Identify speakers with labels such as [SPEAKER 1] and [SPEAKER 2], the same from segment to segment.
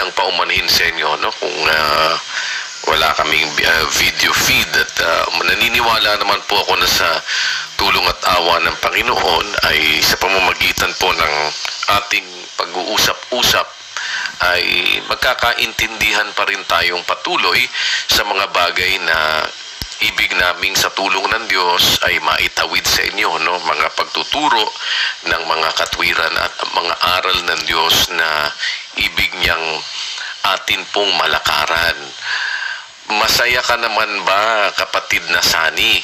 [SPEAKER 1] lang paumanhin sa inyo, no? Kung wala kaming video feed at naniniwala naman po ako na sa tulong at awa ng Panginoon ay sa pamamagitan po ng ating pag-uusap-usap ay magkakaintindihan pa rin tayong patuloy sa mga bagay na ibig naming sa tulong ng Diyos ay maitawid sa inyo, no? Mga pagtuturo ng mga katwiran at mga aral ng Diyos na ibig niyang atin pong malakaran. Masaya ka naman ba, kapatid na Sani?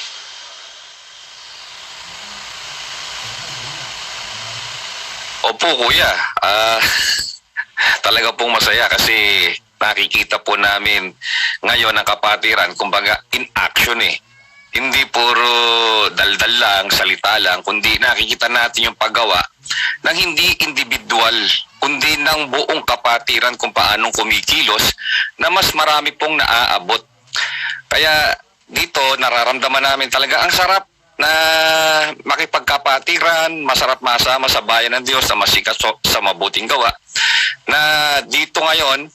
[SPEAKER 2] Opo, kuya. Talaga pong masaya kasi nakikita po namin ngayon ang kapatiran, kumbaga in action eh. Hindi puro daldal lang, salita lang, kundi nakikita natin yung paggawa ng hindi individual, kundi ng buong kapatiran kung paanong kumikilos na mas marami pong naaabot. Kaya dito nararamdaman namin talaga ang sarap na makipagkapatiran, masarap masama sa bayan ng Diyos na masikat sa mabuting gawa. Na dito ngayon,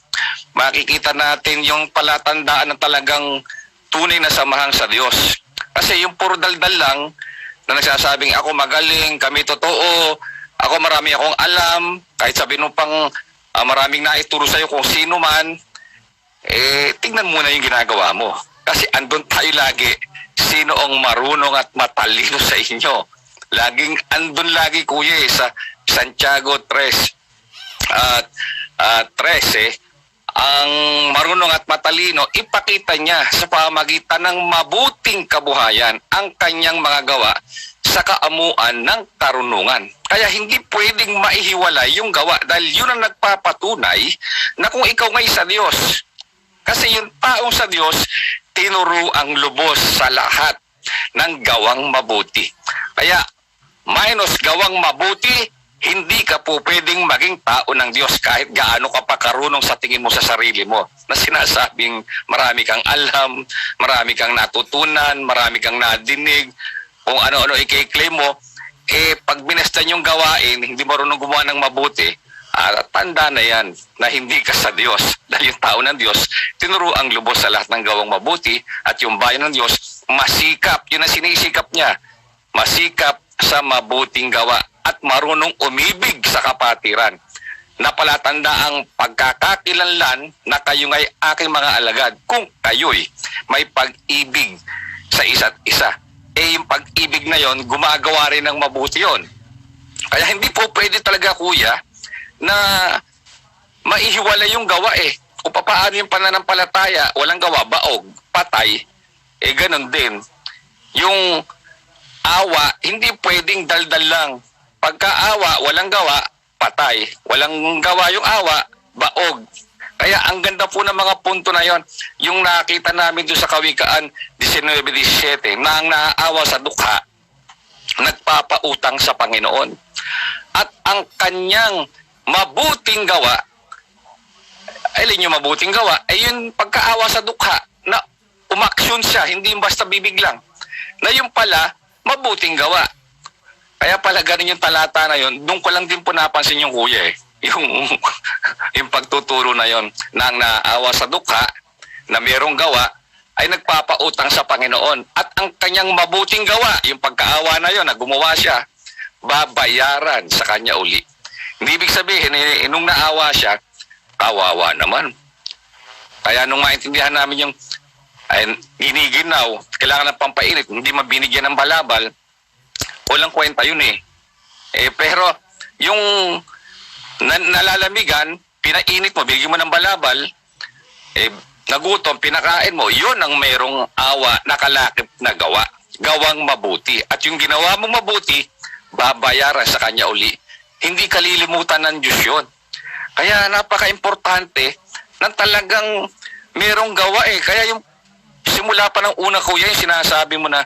[SPEAKER 2] makikita natin yung palatandaan ng talagang tunay na samahan sa Diyos. Kasi yung puro daldal lang na nagsasabing ako magaling, kami totoo, ako marami akong alam, kahit sabihin mo pang maraming naituro sa'yo kung sino man, tingnan muna yung ginagawa mo. Kasi andun tayo lagi, sino ang marunong at matalino sa inyo. Laging andun lagi kuya sa Santiago 3 at 13, ang marunong at matalino, ipakita niya sa pamagitan ng mabuting kabuhayan ang kanyang mga gawa sa kaamuan ng karunungan. Kaya hindi pwedeng maihiwalay yung gawa dahil yun ang nagpapatunay na kung ikaw ngay sa Diyos. Kasi yung taong sa Diyos, tinuro ang lubos sa lahat ng gawang mabuti. Kaya minus gawang mabuti, hindi ka po pwedeng maging tao ng Diyos kahit gaano ka pa karunong sa tingin mo sa sarili mo. Na sinasabing marami kang alam, marami kang natutunan, marami kang nadinig, kung ano-ano i-claim mo, pag binastan yung gawain, hindi marunong gumawa ng mabuti, tanda na yan na hindi ka sa Diyos. Dahil yung tao ng Diyos, tinuro ang lubos sa lahat ng gawang mabuti at yung bayan ng Diyos, masikap. Yun ang sinisikap niya. Masikap sa mabuting gawa at marunong umibig sa kapatiran. Napalatanda ang pagkakakilanlan na kayo ngay aking mga alagad kung kayo'y may pag-ibig sa isa't isa. Yung pag-ibig na yon, gumagawa rin ng mabuti yon. Kaya hindi po pwede talaga kuya na maihiwalay yung gawa Kung paano yung pananampalataya, walang gawa, baog, patay, ganun din. Yung awa, hindi pwedeng daldal lang. Pagka-awa, walang gawa, patay. Walang gawa yung awa, baog. Kaya ang ganda po ng mga punto na yon, yung nakita namin doon sa Kawikaan 19:17, na ang naaawa sa dukha, nagpapautang sa Panginoon. At ang kanyang mabuting gawa, alin yung mabuting gawa, ay yung pagkaawa sa dukha, na umaksyon siya, hindi basta bibig lang. Na yung pala, mabuting gawa. Kaya pala ganun yung talata na yun, doon ko lang din po napansin yung kuya yung pagtuturo na yon, na ang naawa sa dukha, na mayroong gawa, ay nagpapautang sa Panginoon. At ang kanyang mabuting gawa, yung pagkaawa na yon, na gumawa siya, babayaran sa kanya uli. Hindi ibig sabihin, nung naawa siya, kawawa naman. Kaya nung maintindihan namin yung giniginaw, kailangan ng pampainit, hindi mabinigyan ng balabal, walang kwenta yun pero yung nalalamigan, pinainit mo, bigyan mo ng balabal, nagutom, pinakain mo, yun ang mayroong awa, nakalakip na gawa, gawang mabuti. At yung ginawa mong mabuti, babayaran sa kanya uli. Hindi kalilimutan ng Diyos yun. Kaya napaka-importante na talagang mayroong gawa Kaya yung simula pa ng una kuya, yung sinasabi mo na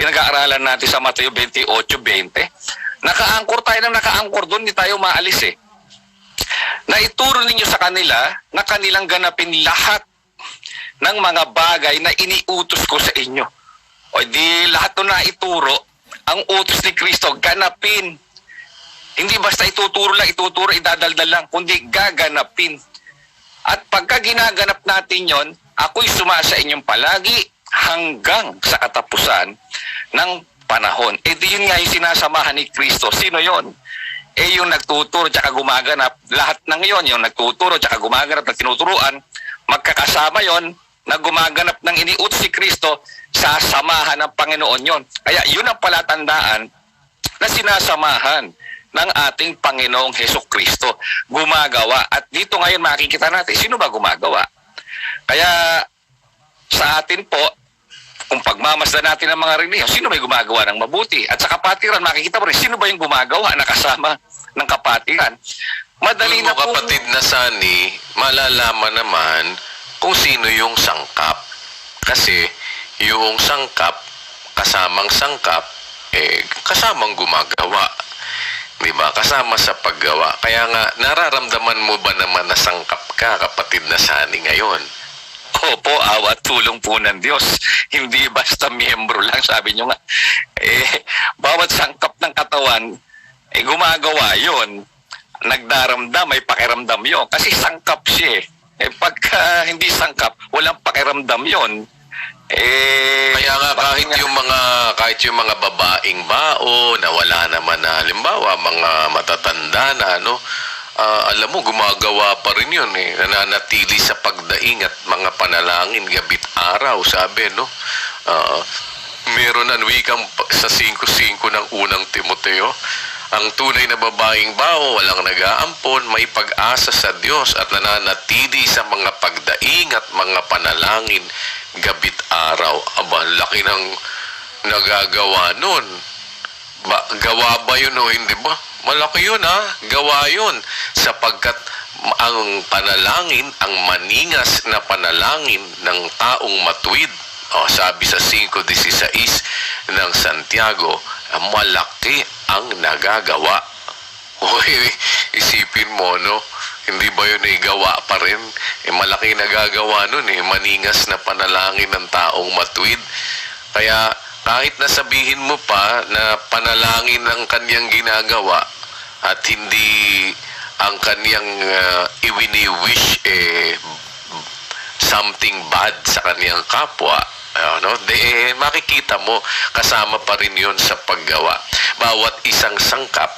[SPEAKER 2] pinag-aaralan natin sa Mateo 28:20, nakaangkor tayo ng nakaangkor doon, hindi tayo maalis Na ituro ninyo sa kanila na kanilang ganapin lahat ng mga bagay na iniutos ko sa inyo. O di lahat na ituro, ang utos ni Kristo, ganapin. Hindi basta ituturo lang, idadaldal lang, kundi gaganapin. At pagka ginaganap natin yon, ako'y sumasa inyong palagi hanggang sa katapusan ng panahon. Eh di yun nga yung sinasamahan ni Kristo. Sino yon? Eh yung nagtuturo tsaka gumaganap, lahat ng yon, yung nagtuturo tsaka gumaganap at tinuturuan, magkakasama yon na gumaganap ng iniutos si Kristo, sasamahan ng Panginoon yon. Kaya yun ang palatandaan na sinasamahan ng ating Panginoong Hesukristo. Gumagawa. At dito ngayon makikita natin, sino ba gumagawa? Kaya sa atin po, kung pagmamasdan natin ang mga relihiyon, sino may gumagawa ng mabuti? At sa kapatiran, makikita mo rin, sino ba yung gumagawa na kasama ng kapatiran? Madali
[SPEAKER 1] Doon
[SPEAKER 2] na
[SPEAKER 1] mo, kapatid na Sani, malalaman naman kung sino yung sangkap. Kasi yung sangkap, kasamang sangkap, kasamang gumagawa. Diba? Kasama sa paggawa. Kaya nga, nararamdaman mo ba naman na sangkap ka, kapatid na Sani, ngayon?
[SPEAKER 2] Opo, awa at tulong po ng Diyos. Hindi basta miyembro lang, sabi nyo nga. Bawat sangkap ng katawan, gumagawa yon. Nagdaramdam, may pakiramdam yon. Kasi sangkap siya. Pagka hindi sangkap, walang pakiramdam yon.
[SPEAKER 1] Kaya nga kahit yung mga babaeng bao na wala naman na halimbawa mga matatanda na alam mo gumagawa pa rin yun nananatili sa pagdaing at mga panalangin gabit araw, sabi meron ang wikang sa 5:5 ng unang Timoteo, ang tunay na babaeng bao walang nag-aampon, may pag-asa sa Diyos at nananatili sa mga pagdaing at mga panalangin gabit araw. Aba, laki ng nagagawa nun. Gawa ba yun o hindi ba? Malaki yun gawa yun. Sapagkat ang panalangin, ang maningas na panalangin ng taong matuwid, sabi sa 5:16 ng Santiago, malaki ang nagagawa. Isipin mo, hindi ba yun gawa pa rin? Malaki nagagawa nun maningas na panalangin ng taong matuwid. Kaya kahit nasabihin mo pa na panalangin ang kanyang ginagawa at hindi ang kanyang iwini-wish something bad sa kanyang kapwa, makikita mo kasama pa rin yun sa paggawa. Bawat isang sangkap,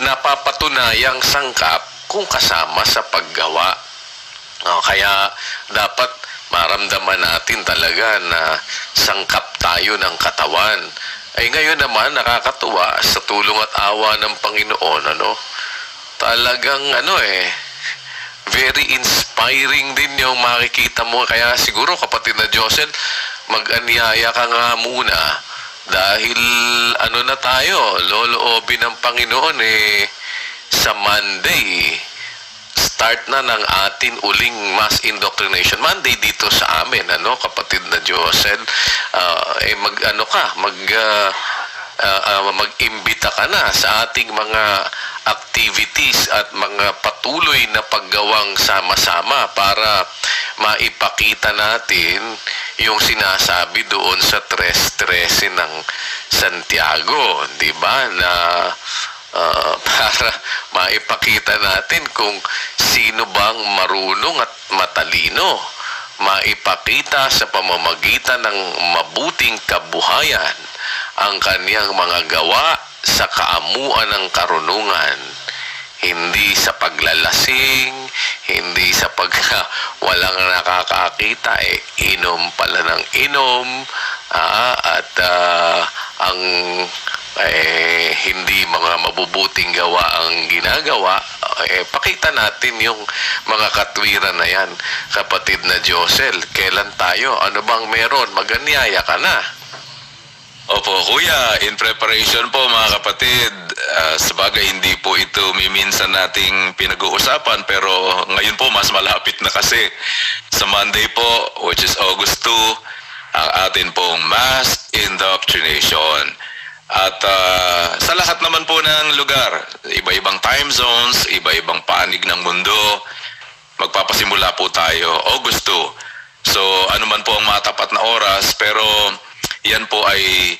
[SPEAKER 1] napapatunayang sangkap kung kasama sa paggawa. Kaya dapat maramdaman natin talaga na sangkap tayo ng katawan. Ngayon naman, nakakatuwa sa tulong at awa ng Panginoon, talagang very inspiring din yung makikita mo. Kaya siguro, kapatid na Josel, mag-anyaya ka nga muna dahil na tayo, loloobin ng Panginoon sa Monday, start na ng atin uling mass indoctrination Monday dito sa amin, kapatid na Josel. Mag-imbita ka na sa ating mga activities at mga patuloy na paggawang sama-sama para maipakita natin yung sinasabi doon sa 3:13 ng Santiago, di ba? Na para maipakita natin kung sino bang marunong at matalino, maipakita sa pamamagitan ng mabuting kabuhayan ang kaniyang mga gawa sa kaamuan ng karunungan, hindi sa paglalasing, hindi sa walang nakakakita, inom pala ng inom, at ang hindi mga mabubuting gawa ang ginagawa. Pakita natin yung mga katwiran na yan, kapatid na Josel. Kailan tayo? Ano bang meron? Maganyaya ka na.
[SPEAKER 3] Opo, kuya, in preparation po mga kapatid. Sabagay hindi po ito minsan nating pinag-uusapan, pero ngayon po mas malapit na kasi sa Monday po, which is August 2, ang atin pong mass indoctrination. At sa lahat naman po ng lugar, iba-ibang time zones, iba-ibang panig ng mundo, magpapasimula po tayo August 2. So ano man po ang matapat na oras, pero yan po ay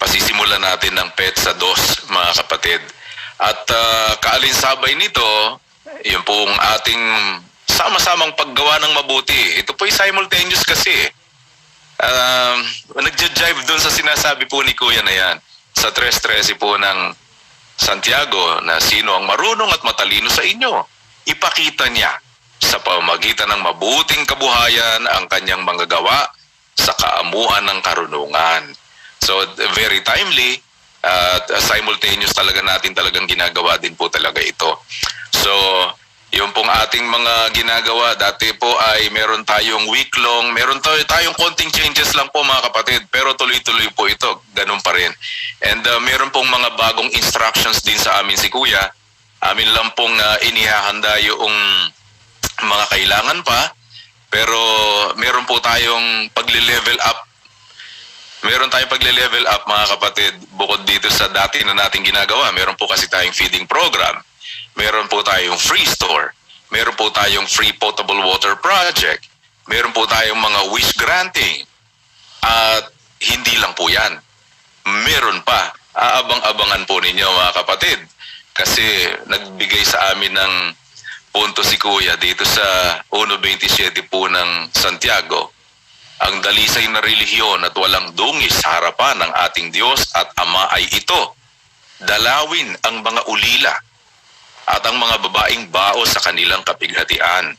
[SPEAKER 3] pasisimulan natin ng PETSA 2, mga kapatid. At kaalinsabay nito, yun pong ating sama-samang paggawa ng mabuti. Ito po ay simultaneous kasi. Nagja-jive doon sa sinasabi po ni Kuya na yan. Sa 3:13 po ng Santiago na sino ang marunong at matalino sa inyo. Ipakita niya sa pamamagitan ng mabuting kabuhayan ang kanyang mga gawa sa kaamuan ng karunungan. So very timely at simultaneous talagang ginagawa din po talaga ito. So yung pong ating mga ginagawa, dati po ay meron tayong week-long, meron tayong konting changes lang po mga kapatid, pero tuloy-tuloy po ito, ganun pa rin. And meron pong mga bagong instructions din sa amin si Kuya. Amin lang pong inihahanda yung mga kailangan pa, pero meron po tayong pagle-level up. Meron tayong pagle-level up mga kapatid, bukod dito sa dati na nating ginagawa. Meron po kasi tayong feeding program. Meron po tayong free store. Meron po tayong free potable water project. Meron po tayong mga wish granting. At hindi lang po yan. Meron pa. Aabang-abangan po ninyo mga kapatid. Kasi nagbigay sa amin ng punto si Kuya dito sa 1:27 po ng Santiago. Ang dalisay na relihiyon at walang dungis sa harapan ng ating Diyos at Ama ay ito. Dalawin ang mga ulila at ang mga babaeng bao sa kanilang kapighatian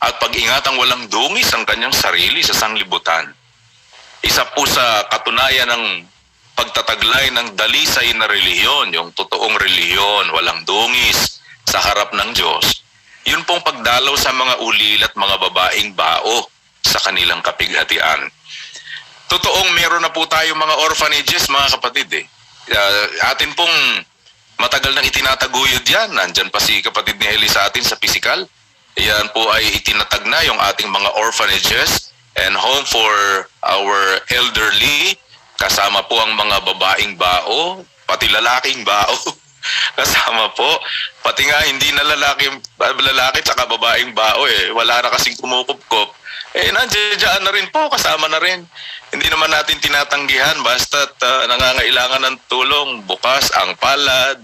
[SPEAKER 3] at pag-ingatang walang dungis ang kanyang sarili sa sanglibutan. Isa po sa katunayan ng pagtataglay ng dalisay na relihiyon, yung totoong relihiyon, walang dungis sa harap ng Diyos, yun pong pagdalaw sa mga ulila at mga babaeng bao sa kanilang kapighatian. Totoong meron na po tayo mga orphanages mga kapatid atin pong matagal nang itinataguyod yan. Nandyan pa si kapatid ni Eli sa atin sa physical. Yan po ay itinatag na yung ating mga orphanages and home for our elderly. Kasama po ang mga babaeng bao, pati lalaking bao. Kasama po. Pati nga hindi na lalaki tsaka babaeng bao Wala na kasing kumukupkop. Nandiyan na rin po, kasama na rin. Hindi naman natin tinatanggihan basta't nangangailangan ng tulong. Bukas ang palad,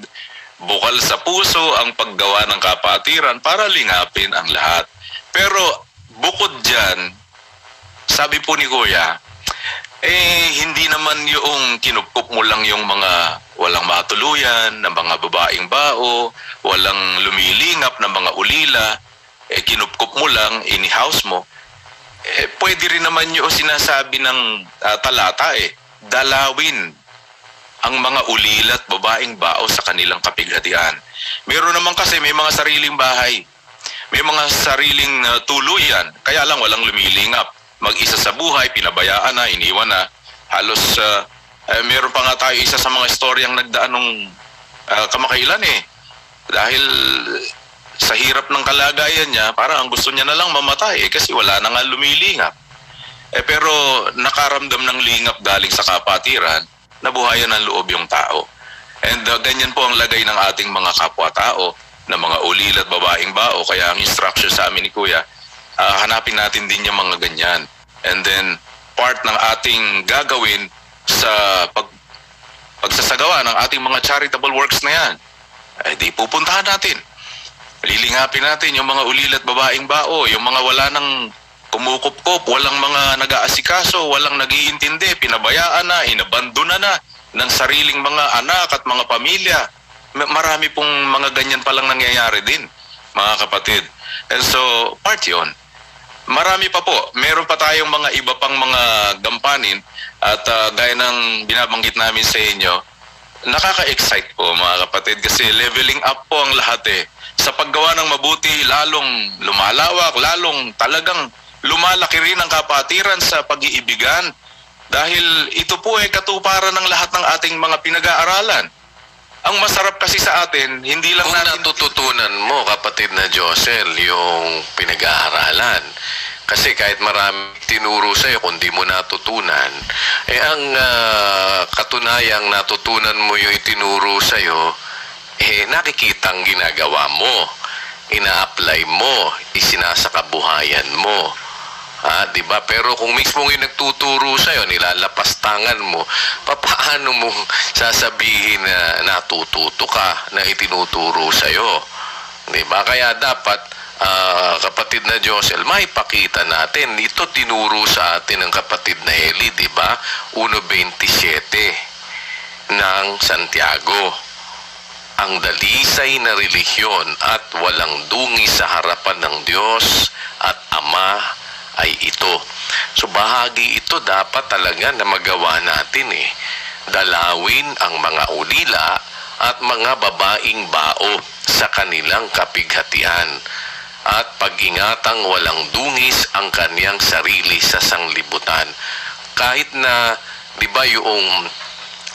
[SPEAKER 3] bukal sa puso ang paggawa ng kapatiran para lingapin ang lahat. Pero bukod dyan, sabi po ni Kuya, hindi naman yung kinupkup mo lang yung mga walang matuluyan, ng mga babaeng bao, walang lumilingap ng mga ulila, kinupkup mo lang, ini-house mo. Pwede rin naman yung sinasabi ng talata dalawin ang mga ulilat babaeng bao sa kanilang kapighatian. Meron naman kasi may mga sariling bahay, may mga sariling tuluyan, kaya lang walang lumilingap. Mag-isa sa buhay, pinabayaan na, iniwan na. Halos meron pa nga tayo isa sa mga istoryang nagdaan nung kamakailan dahil sa hirap ng kalagayan niya, parang ang gusto niya na lang mamatay kasi wala na nga lumilingap. Pero nakaramdam ng lingap galing sa kapatiran, nabuhayan ng loob yung tao. And ganyan po ang lagay ng ating mga kapwa-tao, na mga ulil at babaeng bao. Kaya ang instruction sa amin ni Kuya, hanapin natin din yung mga ganyan. And then, part ng ating gagawin sa pagsasagawa ng ating mga charitable works na yan, di pupuntahan natin. Lilingapin natin yung mga ulil at babaeng bao, yung mga wala nang kumukupkop, walang mga nag-aasikaso, walang nag-iintindi, pinabayaan na, inabandona na ng sariling mga anak at mga pamilya. Marami pong mga ganyan palang nangyayari din, mga kapatid. And so, part yun. Marami pa po. Meron pa tayong mga iba pang mga gampanin at gaya ng binabanggit namin sa inyo, nakaka-excite po mga kapatid kasi leveling up po ang lahat Sa paggawa ng mabuti, lalong lumalawak, lalong talagang lumalaki rin ang kapatiran sa pag-iibigan dahil ito po ay katuparan ng lahat ng ating mga pinag-aaralan. Ang masarap kasi sa atin, hindi lang
[SPEAKER 1] Kung
[SPEAKER 3] natin
[SPEAKER 1] natututunan mo, kapatid na Josel, yung pinag-aaralan. Kasi kahit marami tinuro sa'yo, kung di mo natutunan, ang katunayang natutunan mo yung itinuro sa'yo, nakikitang ginagawa mo, ina-apply mo, isinasakabuhayan mo. Diba? Pero kung mismo yung nagtuturo sa'yo, nilalapastangan mo, paano mo sasabihin na natututo ka na itinuturo sa'yo? Diba? Kaya dapat kapatid na Josel, maipakita natin. Ito tinuro sa atin ng kapatid na Eli, di ba? 1:27 ng Santiago. Ang dalisay na relihiyon at walang dungi sa harapan ng Diyos at Ama ay ito. So bahagi ito dapat talaga na magawa natin Dalawin ang mga ulila at mga babaing bao sa kanilang kapighatian at pag-ingatang walang dungis ang kaniyang sarili sa sanglibutan. Kahit na, di ba, yung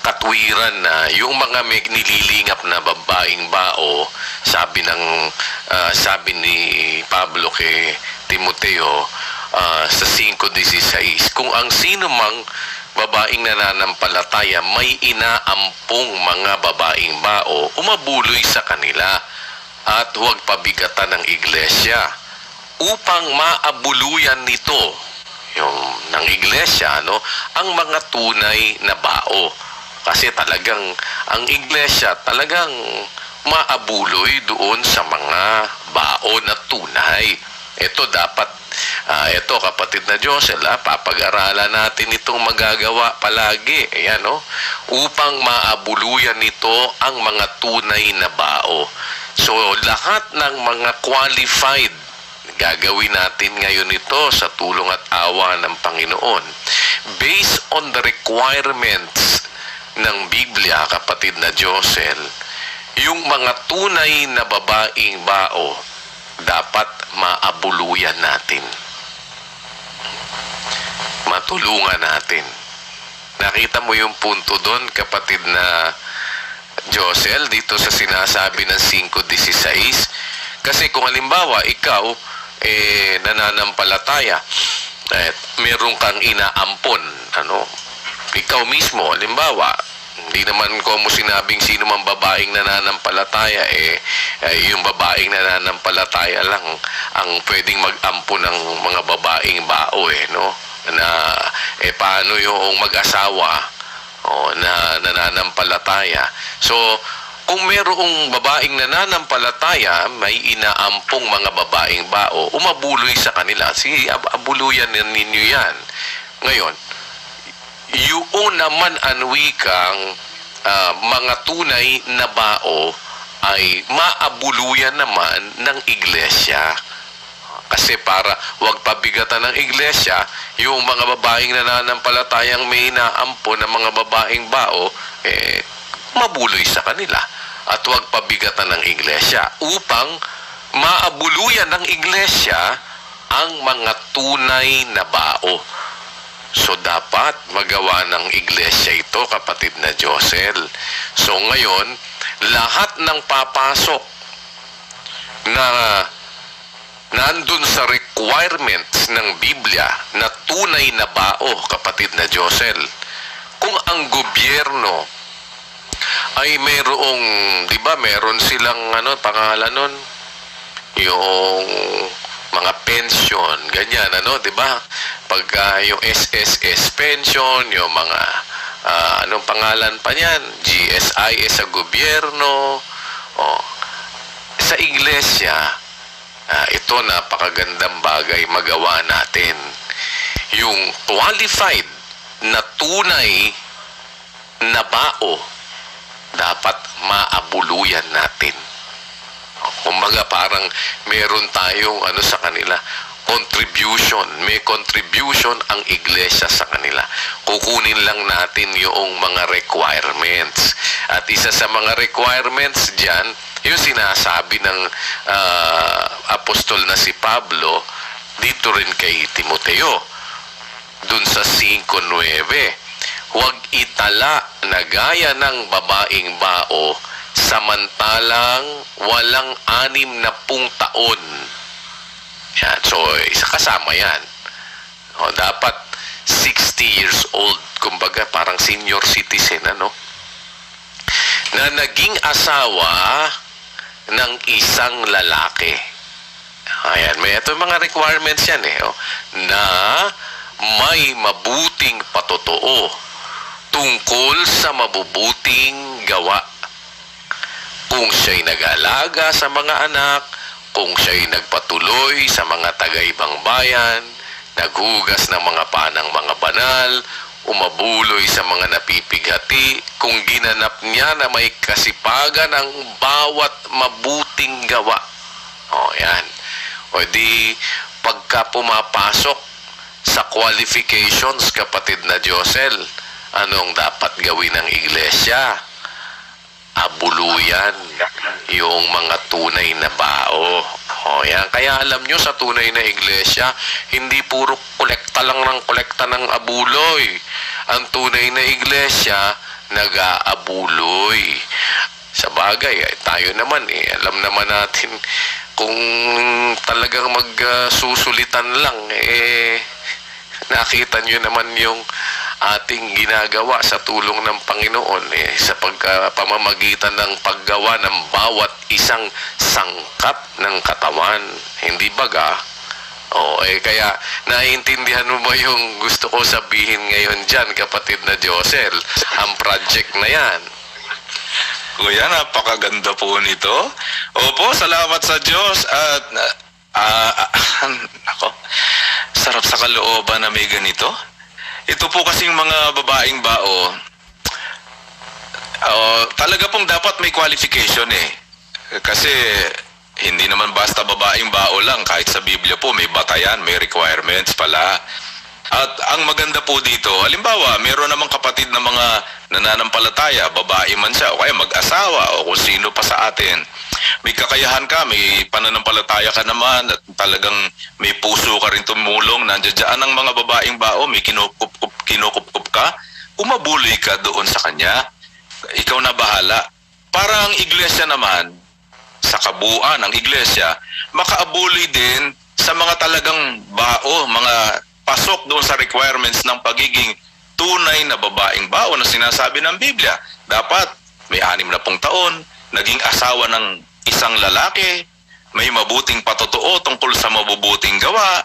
[SPEAKER 1] katwiran na yung mga may nililingap na babaeng bao, sabi ni Pablo kay Timoteo sa 5:16, kung ang sino mang babaeng nananampalataya may inaampong mga babaeng bao, umabuloy sa kanila at huwag pabigatan ng iglesia upang maabuluyan nito yung ng iglesia ang mga tunay na bao. Kasi talagang ang iglesia talagang maabuloy doon sa mga bao na tunay. Ito dapat, ito kapatid na Josel, papag-aralan natin itong magagawa palagi. Ayan, upang maabuluyan nito ang mga tunay na bao. So, lahat ng mga qualified, gagawin natin ngayon ito sa tulong at awa ng Panginoon. Based on the requirements ng Biblia, kapatid na Josel, yung mga tunay na babaeng bao, dapat maabuluyan natin. Matulungan natin. Nakita mo yung punto doon, kapatid na Josel, dito sa sinasabi ng 5:16. Kasi kung halimbawa, ikaw, nananampalataya, meron kang inaampon, ikaw mismo, halimbawa, hindi naman ko mo sinabing sino man babaeng nananampalataya, yung babaeng nananampalataya lang ang pwedeng mag-ampo ng mga babaeng bao, na, paano yung mag-asawa, na nananampalataya. So, kung mayroong babaeng nananampalataya, may inaampong mga babaeng bao, umabuloy sa kanila. Sige, abuluyan ninyo yan. Ngayon, yung naman anwikang mga tunay na bao ay maabuluyan naman ng iglesia. Kasi para wag pabigatan ng iglesia, yung mga babaeng nananampalatayang may inaampon ng mga babaeng bao, mabuloy sa kanila. At wag pabigatan ng iglesia upang maabuluyan ng iglesia ang mga tunay na bao. So, dapat magawa ng iglesia ito, kapatid na Josel. So, ngayon, lahat ng papasok na nandun sa requirements ng Biblia na tunay na bao, kapatid na Josel, kung ang gobyerno ay mayroong, di ba, meron silang, pangalan nun, yung mga pension, ganyan, di ba? Pagka yung SSS pension, yung mga, anong pangalan pa niyan? GSI sa gobyerno, sa iglesia, ito napakagandang bagay magawa natin. Yung qualified na tunay na bao, dapat maabuluyan natin. Kumbaga parang meron tayong sa kanila, contribution. May contribution ang iglesia sa kanila. Kukunin lang natin yung mga requirements. At isa sa mga requirements dyan, yung sinasabi ng apostol na si Pablo, dito rin kay Timoteo, dun sa 5:9, huwag itala na gaya ng babaeng bao, samantalang walang 60 taon. Yan. So, isa kasama yan. Dapat 60 years old. Kumbaga, parang senior citizen, na naging asawa ng isang lalaki. Ayan. May ito mga requirements yan, na may mabuting patotoo tungkol sa mabubuting gawa. Kung siya'y nag-alaga sa mga anak, kung siya'y nagpatuloy sa mga taga-ibang bayan, naghugas ng mga panang mga banal, umabuloy sa mga napipighati, kung ginanap niya na may kasipagan ang bawat mabuting gawa. O, yan. O di, pagka pumapasok sa qualifications, kapatid na Josel, anong dapat gawin ng iglesia? Abuluyan yung mga tunay na bao. O yan. Kaya alam nyo, sa tunay na iglesia, hindi puro kolekta lang ng kolekta ng abuloy. Ang tunay na iglesia, nag-aabuloy. Sa bagay, tayo naman alam naman natin, kung talagang magsusulitan lang, nakita nyo naman yung ating ginagawa sa tulong ng Panginoon sa pamamagitan ng paggawa ng bawat isang sangkap ng katawan. Hindi baga? Kaya naiintindihan mo ba yung gusto ko sabihin ngayon dyan, kapatid na Josel? Ang project na yan.
[SPEAKER 3] Kuya, napakaganda po nito. Opo, salamat sa Diyos at ako, sarap sa kalooban na may ganito. Ito po kasing mga babaeng bao, talaga pong dapat may qualification Kasi hindi naman basta babaeng bao lang, kahit sa Biblia po may batayan, may requirements pala. At ang maganda po dito, halimbawa, meron namang kapatid na mga nananampalataya, babae man siya, o kaya mag-asawa, o kung sino pa sa atin. May kakayahan ka, may pananampalataya ka naman, at talagang may puso ka rin tumulong, nandiyan ang mga babaeng bao, may kinukup ka, umabuloy ka doon sa kanya. Ikaw na bahala. Para ang iglesia naman, sa kabuuan ng iglesia, makaabuloy din sa mga talagang bao, mga pasok doon sa requirements ng pagiging tunay na babaeng bao na sinasabi ng Biblia. Dapat may 60 taon, naging asawa ng isang lalaki, may mabuting patotoo tungkol sa mabubuting gawa,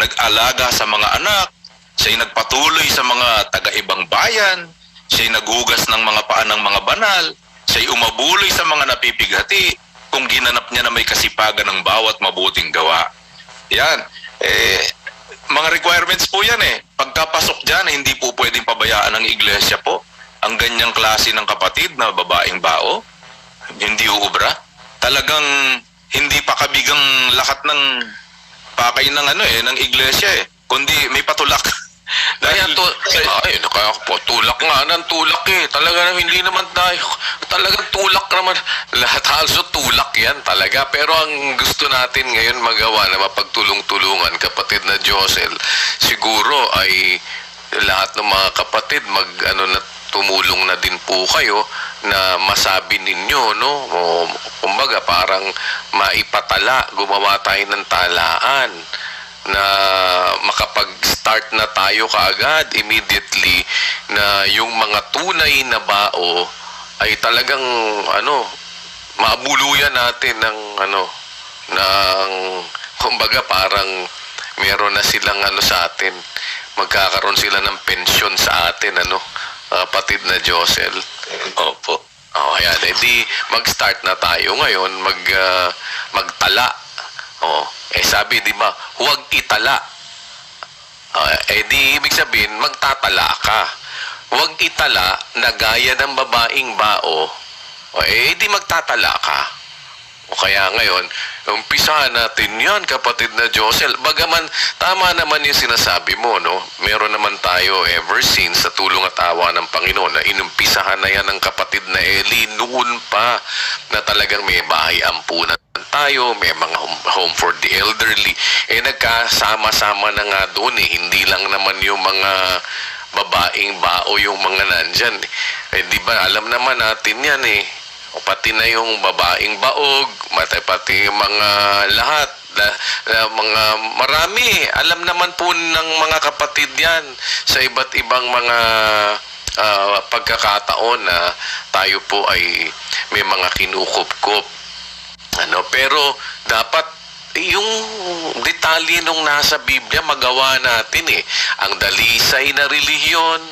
[SPEAKER 3] nag-alaga sa mga anak, siya'y nagpatuloy sa mga taga-ibang bayan, siya'y naghugas ng mga paan ng mga banal, siya'y umabuloy sa mga napipighati, kung ginanap niya na may kasipagan ng bawat mabuting gawa. Yan. Mga requirements po yan Pagkapasok dyan, hindi po pwedeng pabayaan ng iglesia po ang ganyang klase ng kapatid na babaeng bao. Hindi uubra. Talagang hindi pa kabigang lahat ng pakay ng ng iglesia kundi may patulak.
[SPEAKER 1] Kaya tulak nga ng tulak Talaga hindi naman tayo, talagang tulak naman. Lahat halos tulak yan talaga. Pero ang gusto natin ngayon magawa na mapagtulong-tulungan, kapatid na Josel, siguro ay lahat ng mga kapatid na tumulong na din po kayo na masabi ninyo, no? Kumbaga parang maipatala, gumawa tayo ng talaan na makapag-start na tayo kaagad immediately na yung mga tunay na bao ay talagang maabuluyan natin ng kumbaga parang meron na silang sa atin, magkakaroon sila ng pensyon sa atin kapatid na Josel.
[SPEAKER 3] Opo.
[SPEAKER 1] Ayan, edi mag-start na tayo ngayon, magtala. Sabi, di ba, huwag itala. Di ibig sabihin, magtatala ka. Huwag itala na gaya ng babaeng bao. Di magtatala ka. Kaya ngayon, umpisahan natin yan, kapatid na Josel. Bagaman, tama naman yung sinasabi mo, no? Meron naman tayo ever since sa tulong at awa ng Panginoon na inumpisahan na yan ng kapatid na Eli noon pa na talagang may bahay ampunan tayo, may mga home for the elderly. Nagkasama-sama na nga doon hindi lang naman yung mga babaeng bao yung mga nandyan. Di ba, alam naman natin yan pati na yung babaeng baog, pati yung mga lahat, mga marami. Alam naman po ng mga kapatid yan sa iba't ibang mga pagkakataon na tayo po ay may mga kinukup-kup. Pero dapat yung detalye nung nasa Biblia magawa natin Ang dalisay na relihiyon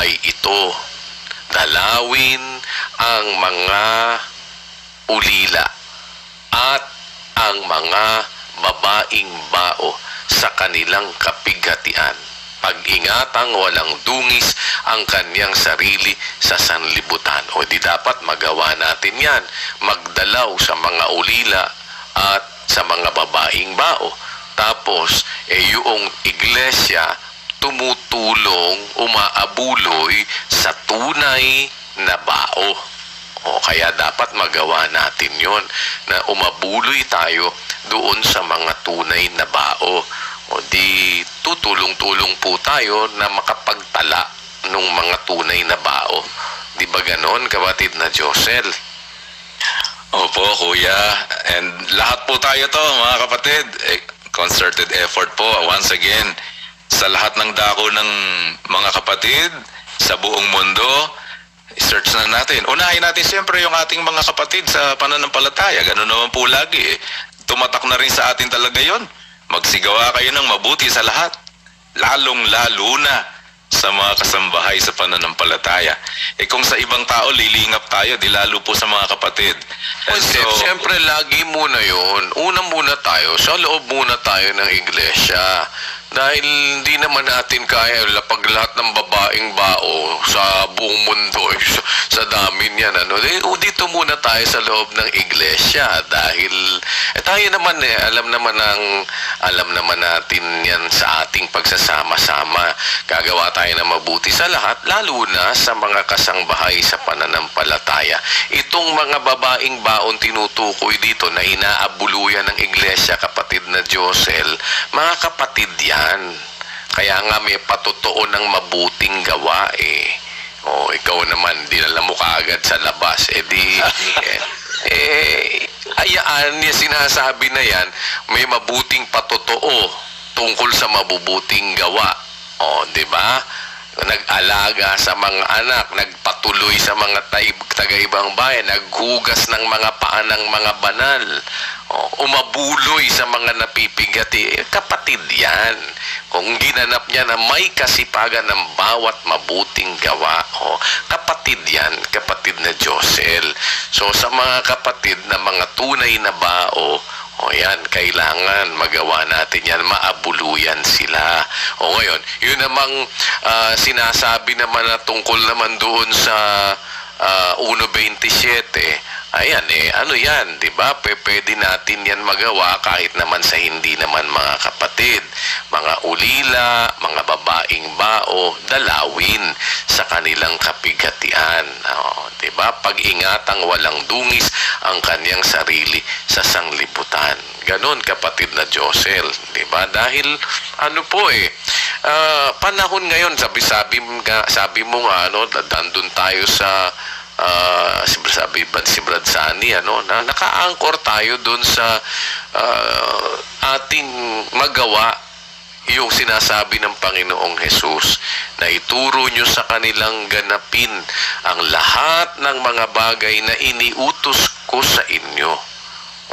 [SPEAKER 1] ay ito: dalawin ang mga ulila at ang mga babaing bao sa kanilang kapighatian. Pag-ingatang walang dungis ang kanyang sarili sa sanlibutan. O di dapat magawa natin yan. Magdalaw sa mga ulila at sa mga babaing bao. Tapos, yung iglesia tumutulong, umaabuloy sa tunay na bao. O kaya dapat magawa natin yon na umabuloy tayo doon sa mga tunay na bao. O di tutulong-tulong po tayo na makapagtala ng mga tunay na bao. Di ba ganon, kapatid na Josel?
[SPEAKER 3] Opo, kuya. And lahat po tayo to, mga kapatid. Concerted effort po, once again, sa lahat ng dako ng mga kapatid, sa buong mundo, search na natin. Unahin natin siyempre yung ating mga kapatid sa pananampalataya. Ganun naman po lagi. Tumatak na rin sa atin talaga yon. Magsigawa kayo ng mabuti sa lahat. Lalong-lalo na sa mga kasambahay sa pananampalataya. Kung sa ibang tao, lilingap tayo, di lalo po sa mga kapatid. And
[SPEAKER 1] Siyempre, lagi muna yon. Una muna tayo, sa loob muna tayo ng iglesia. Dahil hindi naman natin kaya pag lahat ng babaeng bao sa buong mundo, sa dami niyan, dito muna tayo sa loob ng iglesia. Dahil tayo naman alam naman natin yan sa ating pagsasama-sama. Gagawa tayo na mabuti sa lahat, lalo na sa mga kasangbahay sa pananampalataya. Itong mga babaeng baon tinutukoy dito na inaabuluyan ng iglesia, kapatid na Josel, mga kapatid yan. Kaya nga may patotoo ng mabuting gawa O ikaw naman, dinala mo kaagad sa labas. Ayaan niya sinasabi na yan, may mabuting patotoo tungkol sa mabubuting gawa. O, di ba? Nag-alaga sa mga anak, nagpatuloy sa mga taga-ibang bayan, naghugas ng mga paa ng mga banal, umabuloy sa mga napipigati. Kapatid yan. Kung ginanap niya na may kasipagan ng bawat mabuting gawa, kapatid yan, kapatid na Josel. So sa mga kapatid na mga tunay na bao, yan, kailangan magawa natin yan, maabuluyan sila. Ngayon, yun namang sinasabi naman na tungkol naman doon sa 1:27, ayan ano yan, di ba? Pwede natin yan magawa kahit naman sa hindi naman mga kapatid. Mga ulila, mga babaeng bao, dalawin sa kanilang kapighatian. Di ba? Pag-ingatang walang dungis ang kanyang sarili sa sanglibutan. Ganon, kapatid na Josel. Di ba? Dahil, panahon ngayon, sabi mo nga, dandun tayo sa si Brad Sani, na naka-anchor tayo dun sa ating magawa yung sinasabi ng Panginoong Jesus na ituro nyo sa kanilang ganapin ang lahat ng mga bagay na iniutos ko sa inyo.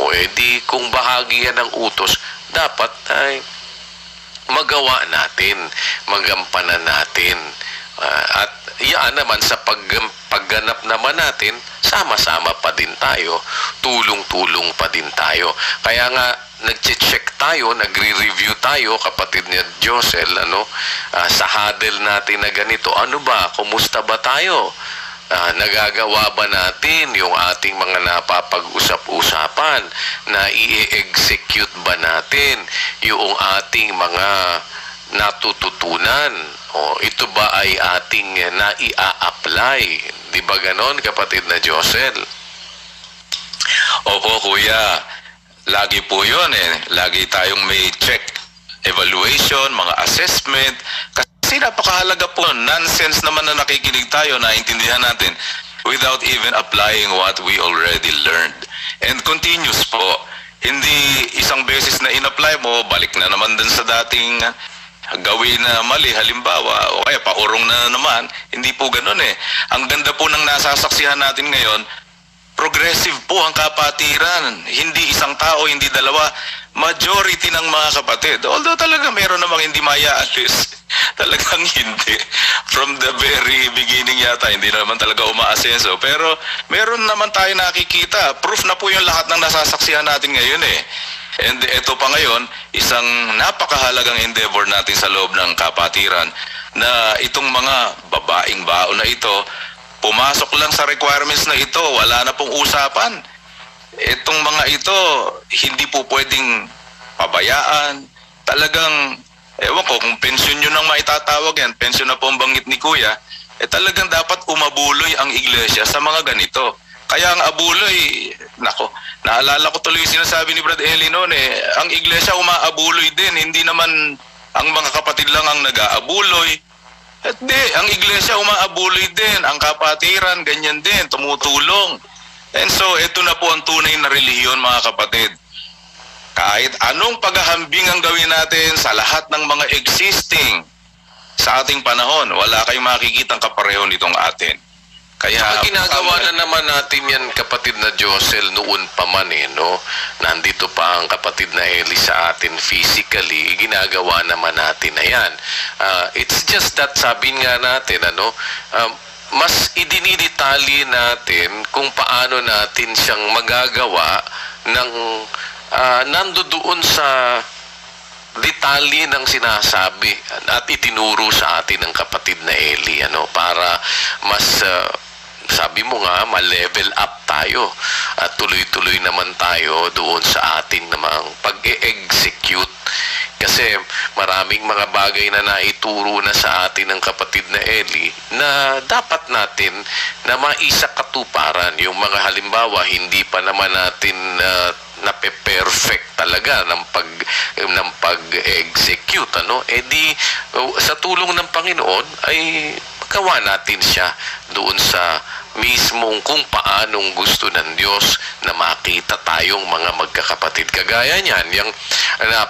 [SPEAKER 1] O edi kung bahagi yan ng utos, dapat ay magawa natin, magampanan natin. At yan naman sa pagganap naman natin, sama-sama pa din tayo, tulong-tulong pa din tayo. Kaya nga nagche-check tayo, nagre-review tayo, kapatid ni Josel, sa huddle natin na ganito, kumusta ba tayo? Nagagawa ba natin yung ating mga napapag-usap-usapan? Na i-execute ba natin yung ating mga natututunan? Ito ba ay ating naia-apply? Di ba ganon, kapatid na Josel?
[SPEAKER 3] Opo, kuya. Lagi po yun Lagi tayong may check, evaluation, mga assessment. Kasi napakahalaga po. Nonsense naman na nakikinig tayo, naintindihan natin without even applying what we already learned. And continuous po. Hindi isang beses na in-apply mo, balik na naman dun sa dating gawin na mali, halimbawa, o kaya paurong na naman. Hindi po ganun Ang ganda po ng nasasaksihan natin ngayon, progressive po ang kapatiran. Hindi isang tao, hindi dalawa. Majority ng mga kapatid. Although talaga meron namang hindi maya-alis talagang hindi. From the very beginning yata, hindi naman talaga umaasenso. Pero meron naman tayo nakikita. Proof na po yung lahat ng nasasaksihan natin ngayon eh. And ito pa ngayon, isang napakahalagang endeavor natin sa loob ng kapatiran na itong mga babaeng baon na ito, pumasok lang sa requirements na ito, wala na pong usapan. Itong mga ito, hindi po pwedeng pabayaan. Talagang, ewan ko, kung pensyon nyo nang maitatawag yan, pensyon na po ang banggit ni Kuya, talagang dapat umabuloy ang iglesia sa mga ganito. Kaya ang abuloy, nako, naalala ko tuloy yung sinasabi ni Brad Eli noon ang iglesia umaabuloy din, hindi naman ang mga kapatid lang ang nag-aabuloy. At ang iglesia umaabuloy din, ang kapatiran, ganyan din, tumutulong. And so, ito na po ang tunay na relihiyon, mga kapatid. Kahit anong paghahambing ang gawin natin sa lahat ng mga existing sa ating panahon, wala kayong makikitang kapareho nitong atin. Kaya
[SPEAKER 1] Ginagawa na naman natin yan, kapatid na Josel, noon pa man no? Nandito pa ang kapatid na Eli sa atin physically, ginagawa naman natin na yan. It's just that, sabi nga natin, mas idinidetali natin kung paano natin siyang magagawa ng nandoon sa detalye ng sinasabi at itinuro sa atin ng kapatid na Eli, para mas sabi mo nga, ma-level up tayo at tuloy-tuloy naman tayo doon sa ating namang pag-e-execute. Kasi maraming mga bagay na naituro na sa atin ng kapatid na Eli na dapat natin na maisakatuparan. Yung mga halimbawa, hindi pa naman natin nape-perfect talaga ng pag-execute, sa tulong ng Panginoon ay gawa natin siya doon sa mismong kung paanong gusto ng Diyos na makita tayong mga magkakapatid. Kagaya niyan, yung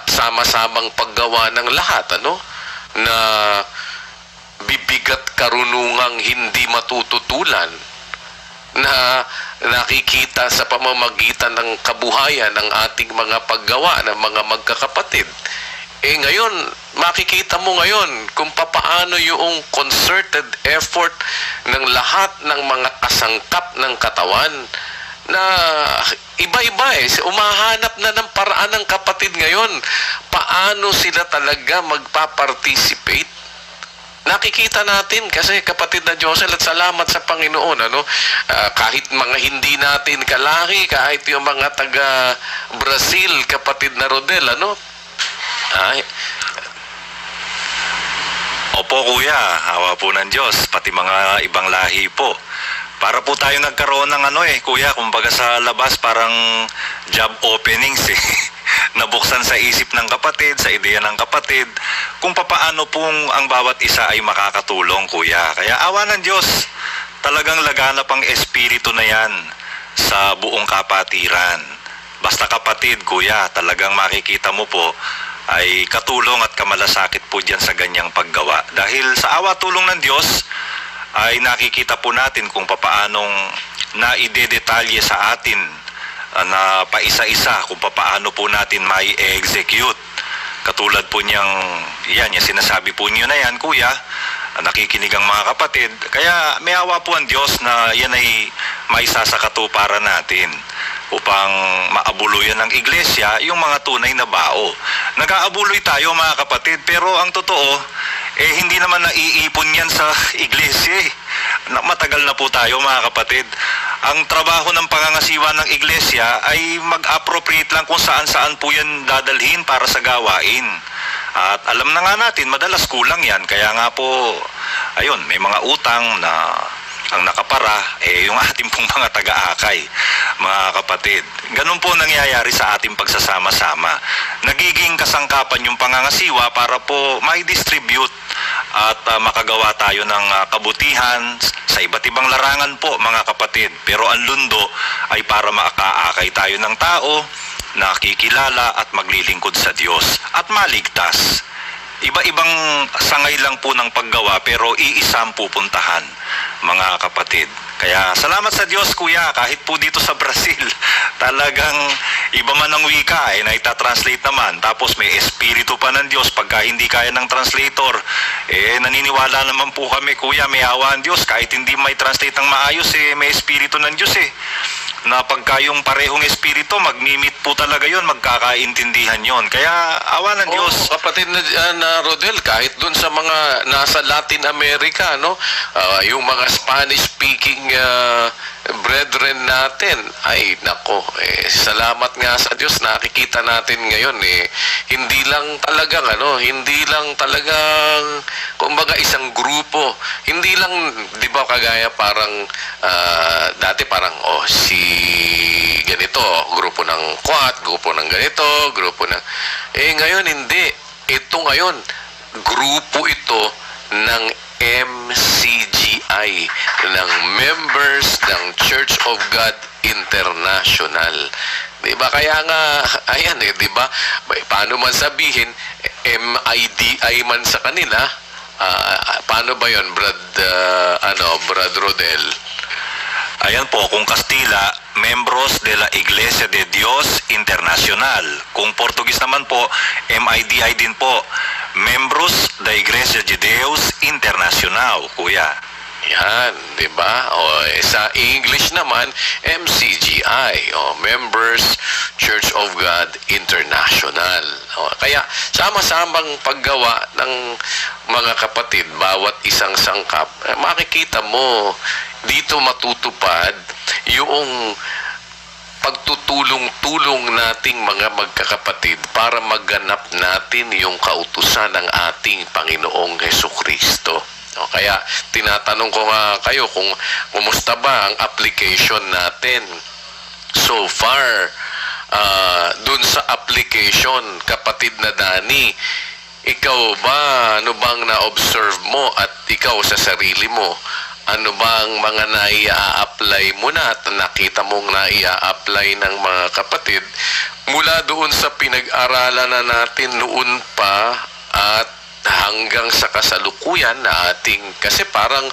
[SPEAKER 1] sama-samang paggawa ng lahat, na bibigat karunungang hindi matututulan, na nakikita sa pamamagitan ng kabuhayan ng ating mga paggawa ng mga magkakapatid. Ngayon, makikita mo ngayon kung papaano yung concerted effort ng lahat ng mga kasangkap ng katawan na iba-iba umahanap na ng paraan ng kapatid ngayon. Paano sila talaga magpa-participate? Nakikita natin kasi kapatid na Josel, at salamat sa Panginoon, kahit mga hindi natin kalahi, kahit yung mga taga Brazil, kapatid na Rodel,
[SPEAKER 4] Opo kuya, awa po ng Diyos, pati mga ibang lahi po. Para po tayo nagkaroon ng kuya, kumbaga sa labas parang job openings nabuksan sa isip ng kapatid, sa ideya ng kapatid, kung papaano pong ang bawat isa ay makakatulong kuya. Kaya awa ng Diyos, talagang laganap ang espiritu na yan sa buong kapatiran. Basta kapatid kuya, talagang makikita mo po ay katulong at kamalasakit po dyan sa ganyang paggawa. Dahil sa awa tulong ng Diyos, ay nakikita po natin kung papaanong naidedetalye sa atin na paisa-isa kung papaano po natin may execute. Katulad po niyang, yan, yung sinasabi po niyo na yan, kuya, nakikinig ang mga kapatid. Kaya may awa po ang Diyos na yan ay maisa sa katuparan natin upang maabuluyan ng iglesia yung mga tunay na bao. Nag-aabuloy tayo mga kapatid, pero ang totoo, hindi naman naiipon yan sa iglesia. Matagal na po tayo mga kapatid. Ang trabaho ng pangangasiwa ng iglesia ay mag-appropriate lang kung saan-saan po yan dadalhin para sa gawain. At alam na nga natin, madalas kulang yan. Kaya nga po, ayun, may mga utang na ang nakapara, yung ating pong mga taga-akay, mga kapatid. Ganun po nangyayari sa ating pagsasama-sama. Nagiging kasangkapan yung pangangasiwa para po may distribute at makagawa tayo ng kabutihan sa iba't ibang larangan po, mga kapatid. Pero ang lundo ay para makaakay tayo ng tao, nakikilala at maglilingkod sa Diyos at maligtas. Iba-ibang sangay lang po ng paggawa pero iisang pupuntahan, mga kapatid. Kaya salamat sa Diyos, kuya, kahit po dito sa Brazil, talagang iba man ang wika, naita-translate naman. Tapos may espiritu pa ng Diyos pagka hindi kaya ng translator. Naniniwala naman po kami, kuya, may awa ang Diyos. Kahit hindi may translate ng maayos, may espiritu ng Diyos na pagka yung parehong espiritu, magmimit po talaga yon, magkakaintindihan yon. Kaya awa ng Diyos.
[SPEAKER 1] Kapatid na Rodel, kahit dun sa mga nasa Latin America, no, yung mga Spanish-speaking brethren natin, ay nako, salamat nga sa Diyos, nakikita natin ngayon, hindi lang talagang kumbaga isang grupo, hindi lang, di ba, kagaya parang dati parang si ganito, grupo ng Quat, grupo ng ganito, grupo ng ngayon hindi, ito ngayon grupo ito ng MCGI, ng Members ng Church of God International. Diba? Kaya nga, ayan diba? Paano man sabihin, MIDI man sa kanila, paano ba yon, Brad Rodel?
[SPEAKER 4] Ayan po, kung Kastila, Membros de la Iglesia de Dios Internacional. Kung Portugis naman po, MIDI din po, Membros da Iglesia de Deus Internacional, kuya.
[SPEAKER 1] Yan, di ba? Sa English naman, MCGI, Members Church of God International. Kaya sama-samang paggawa ng mga kapatid, bawat isang sangkap, makikita mo dito matutupad yung pagtutulong-tulong nating mga magkakapatid para maganap natin yung kautusan ng ating Panginoong Hesukristo. Kaya tinatanong ko nga kayo kung kumusta ba ang application natin so far. Dun sa application, kapatid na Dani, ikaw ba, ano bang na-observe mo at ikaw sa sarili mo? Ano bang mga naia-apply mo na at nakita mong naia-apply ng mga kapatid mula doon sa pinag-aralan na natin noon pa at hanggang sa kasalukuyan na ating, kasi parang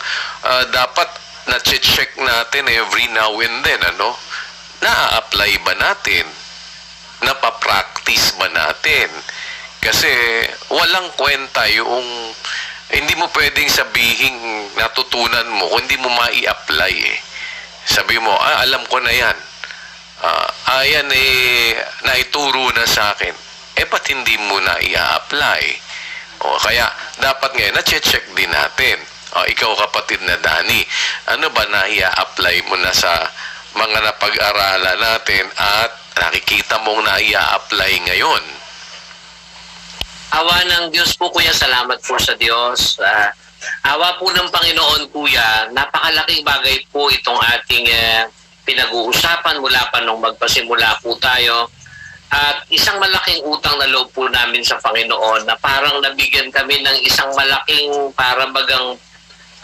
[SPEAKER 1] dapat na-check natin every now and then, na-apply ba natin? Napapractice ba natin? Kasi walang kwenta yung hindi mo pwedeng sabihin natutunan mo kung hindi mo mai-apply Sabi mo, alam ko na yan. Ayan naituro na sa akin. Ba't hindi mo na i-apply? Kaya dapat ngayon, na-check din natin. Ikaw kapatid na Dani, ano ba na i-apply mo na sa mga napag-aralan natin at nakikita mong na i-apply ngayon?
[SPEAKER 5] Awa ng Diyos po, Kuya. Salamat po sa Diyos. Awa po ng Panginoon, Kuya. Napakalaking bagay po itong ating pinag-uusapan mula pa nung magpasimula po tayo. At isang malaking utang na loob po namin sa Panginoon na parang nabigyan kami ng isang malaking parabagang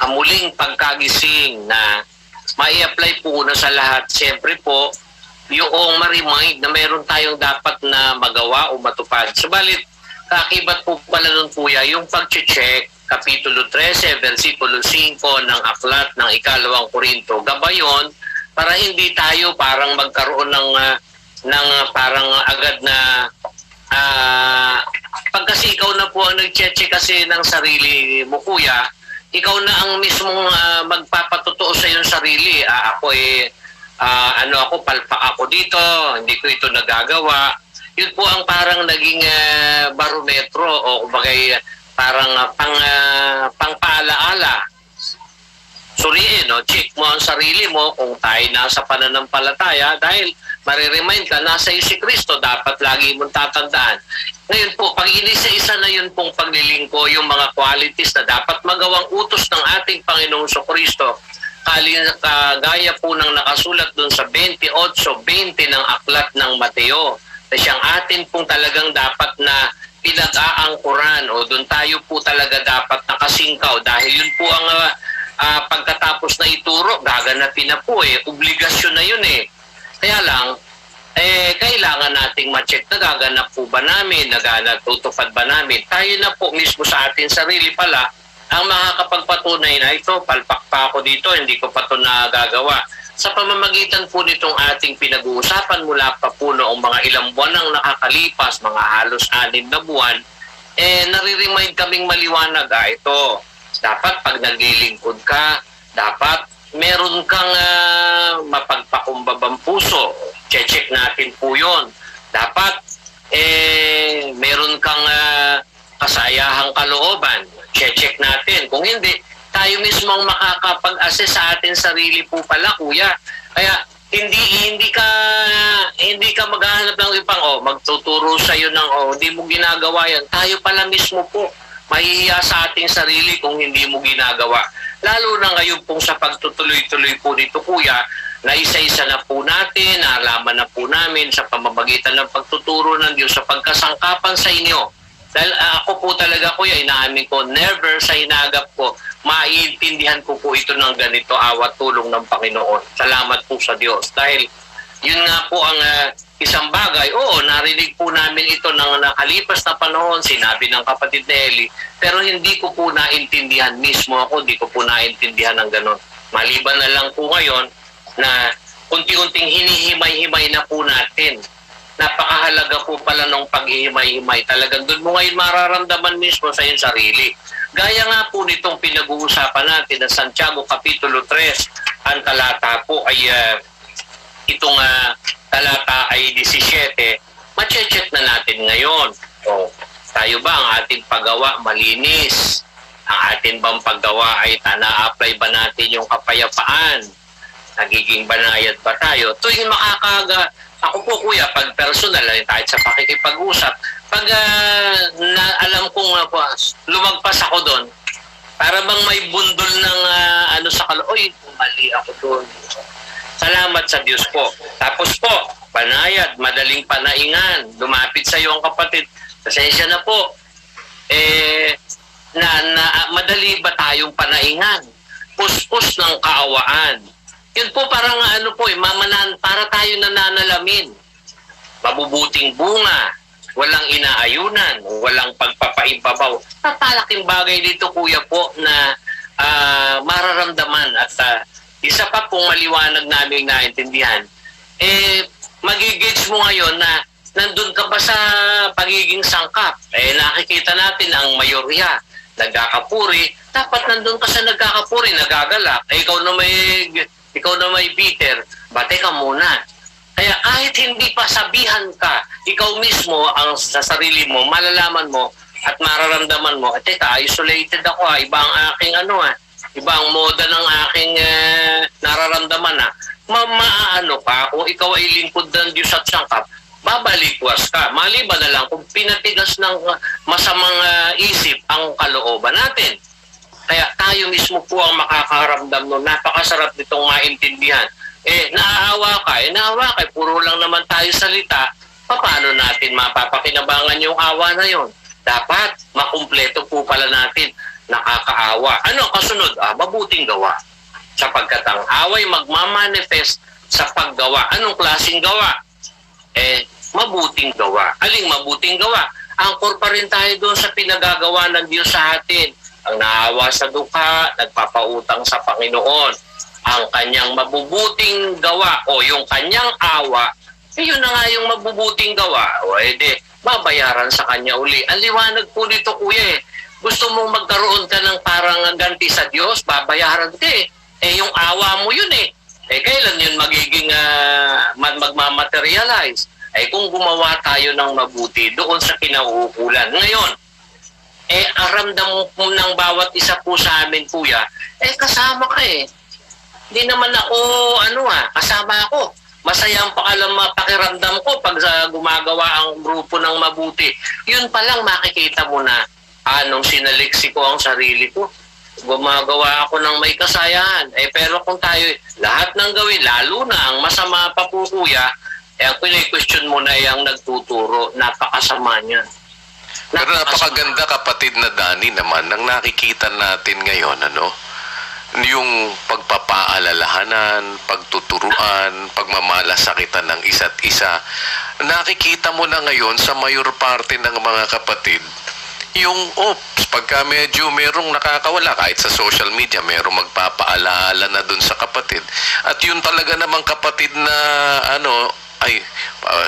[SPEAKER 5] muling pagkagising na mai-apply po na sa lahat. Siyempre po, yung ma-remind na meron tayong dapat na magawa o matupad. Subalit, kakibat po pala nun, Kuya, yung pag-check, Kapitulo 13, versikulo 5 ng aklat ng 2 Korinto. Gabayon, para hindi tayo parang magkaroon ng parang agad na pagkasi ikaw na po ang nag-check kasi ng sarili mo, Kuya, ikaw na ang mismong magpapatotoo sa iyong sarili. Ako ako, palpak ako dito, hindi ko ito nagagawa. Yun po ang parang naging barometro o kumbaga parang pangpaalaala. Suriin, check mo ang sarili mo kung tayo nasa pananampalataya dahil mariremind ka, nasa iyo si Kristo, dapat lagi mong tatandaan. Ngayon po, pag inisa-isa na yun pong paglilingko, yung mga qualities na dapat magawang utos ng ating Panginoong Kristo, gaya po ng nakasulat dun sa 28:20 ng aklat ng Mateo, na siyang atin pong talagang dapat na pinag-aangkuran o doon tayo po talaga dapat nakasingkaw dahil yun po ang pagkatapos na ituro, gaganapin na po obligasyon na yun Kaya lang, kailangan nating ma-check na gaganap po ba namin, tutupad ba namin. Tayo na po mismo sa atin sarili pala, ang makakapagpatunay na ito, palpak pa ako dito, hindi ko pa ito nagagawa. Sa pamamagitan po nitong ating pinag-uusapan mula pa po noong mga ilang buwan ang nakakalipas, mga halos 6 na buwan, nare-remind kaming maliwanag, ito, dapat pag naglilingkod ka, dapat meron kang mapagpakumbabang puso. Check natin po yun. Dapat meron kang kasayahang kalooban. Check natin. Kung hindi, tayo mismo ang makakapag-assess sa atin sarili po pala, kuya. Kaya hindi ka maghahanap ng ibang magtuturo sa iyo ng hindi mo ginagawa yan. Tayo pala mismo po mahihiya sa ating sarili kung hindi mo ginagawa. Lalo na ngayon pong sa pagtutuloy-tuloy po nito, kuya, na isa-isa na po natin, naalaman na po namin sa pamamagitan ng pagtuturo ng Diyos sa pagkasangkapan sa inyo. Dahil ako po talaga, kuya, inaamin ko, never sa hinagap ko, maiintindihan ko po ito ng ganito, awat tulong ng Panginoon. Salamat po sa Diyos. Dahil yun nga po ang isang bagay, narinig po namin ito ng nakalipas na panahon, sinabi ng kapatid Nelly, pero hindi ko po naintindihan mismo ako, hindi ko po naintindihan ng ganon. Maliban na lang po ngayon na unti-unting hinihimay-himay na po natin. Napakahalaga po pala ng paghihimay-himay. Talagang doon mo ngayon mararamdaman mismo sa iyong sarili. Gaya nga po nitong pinag-uusapan natin na Santiago Kapitulo 3, ang talata po ay itong talata ay 17, mache-check na natin ngayon. Tayo ba ang ating paggawa malinis? Ang ating bang paggawa ay na-apply ba natin yung kapayapaan? Nagiging banayad ba tayo? Tuwing ako po, kuya, pag personal, kahit sa pakikipag-usap, pag alam kong lumagpas ako doon, para bang may bundol ng sa mali ako doon. Salamat sa Diyos po. Tapos po, banayad, madaling panaingan. Lumapit sa iyo ang kapatid. Pasensya na po. Madali ba tayong panaingan? Puspos ng kaawaan. Yun po parang para tayo nananalamin. Mabubuting bunga, walang inaayunan, walang pagpapaibabaw. Napalaking bagay dito, kuya po, na mararamdaman at isa pa pong maliwanag namin naintindihan. Magigage mo ngayon na nandun ka ba sa pagiging sangkap? Nakikita natin ang mayorya, nagkakapuri. Dapat nandun ka sa nagkakapuri, nagagalak. Ikaw na may bitter, bate ka muna. Kaya kahit hindi pa sabihan ka, ikaw mismo ang sa sarili mo, malalaman mo at mararamdaman mo, teka, isolated ako iba ang aking iba ang moda ng aking nararamdaman maano ka, kung ikaw ay lingkod ng Diyos at sangkap, babalikwas ka. Maliban na lang kung pinatigas ng masamang isip ang kalooban natin. Kaya tayo mismo po ang makakaramdam nun. Napakasarap nitong maintindihan. Naawa ka, puro lang naman tayo salita. Paano natin mapapakinabangan yung awa na yon? Dapat makumpleto po pala natin. Nakakaawa. Ano kasunod? Mabuting gawa. Sapagkat ang away magmamanifest sa paggawa. Anong klaseng gawa? Mabuting gawa. Aling mabuting gawa? Angkor pa rin tayo doon sa pinagagawa ng Diyos sa atin. Ang naawa sa dukha, nagpapautang sa Panginoon. Ang kanyang mabubuting gawa o yung kanyang awa, yun na nga yung mabubuting gawa. Babayaran sa kanya uli. Ang liwanag po dito, kuya. Gusto mong magkaroon ka ng parang ganti sa Diyos, babayaran ka yung awa mo yun kailan yun magiging magmamaterialize? Kung gumawa tayo ng mabuti doon sa kinauukulan. Ngayon, aramdam mo ng bawat isa po sa amin, kuya, kasama ka Hindi naman ako, kasama ako. Masaya ang pakiramdam ko pag gumagawa ang grupo ng mabuti. Yun pa lang makikita mo na nung sinaliksi ko ang sarili ko, gumagawa ako ng may kasayahan. Pero kung tayo lahat ng gawin, lalo na ang masama pa po, kuya, ang question mo na yung nagtuturo, napakasama niya.
[SPEAKER 1] Pero napakaganda, kapatid na Danny, naman nang nakikita natin ngayon, yung pagpapaalalahanan, pagtuturuan, pagmamalasakitan ng isa't isa. Nakikita mo na ngayon sa mayor parte ng mga kapatid yung pagka medyo merong nakakawala, kahit sa social media, merong magpapaalaala na dun sa kapatid. At yun talaga namang kapatid na